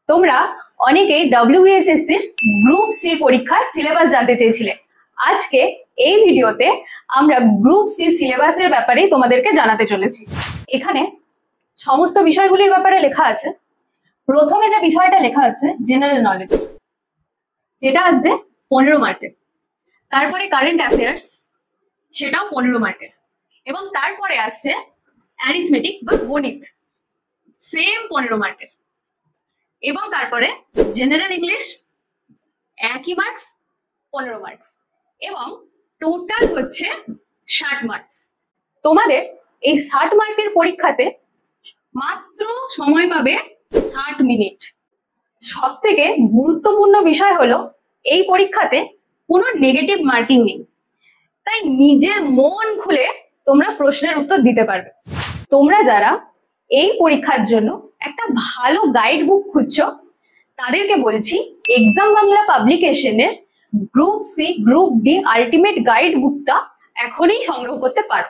তোমরা অনেকেই WBSSC group C পরীক্ষার সিলেবাস জানতে চেয়েছিলে। আজকে এই ভিডিওতে আমরা গ্রুপ সি সিলেবাসের ব্যাপারে তোমাদেরকে জানাতে চলেছি। এখানে সমস্ত বিষয়গুলির ব্যাপারে লেখা আছে। প্রথমে যে বিষয়টা লেখা আছে জেনারেল নলেজ, যেটা আসবে 15 মার্কের। তারপরে কারেন্ট অ্যাফেয়ার্স, সেটাও 15 মার্কের। এবং তারপরে আসছে অ্যারিথমেটিক বা গণিত, সেম 15 মার্কের। এবং তারপরে জেনারেল ইংলিশ, একই মার্কস, 15 মার্কস। এবং টোটাল হচ্ছে 60 মার্কস। তোমাদের এই 60 মার্কের পরীক্ষাতে মাত্র সময় পাবে 60 মিনিট। সব থেকে গুরুত্বপূর্ণ বিষয় হলো এই পরীক্ষাতে কোনো নেগেটিভ মার্কিং নেই, তাই নিজের মন খুলে তোমরা প্রশ্নের উত্তর দিতে পারবে। তোমরা যারা এই পরীক্ষার জন্য একটা ভালো গাইড বুক খুঁজছো, তাদেরকে বলছি এক্সাম বাংলা পাবলিকেশনের group C group D ultimate guide বুকটা এখনই সংগ্রহ করতে পারো।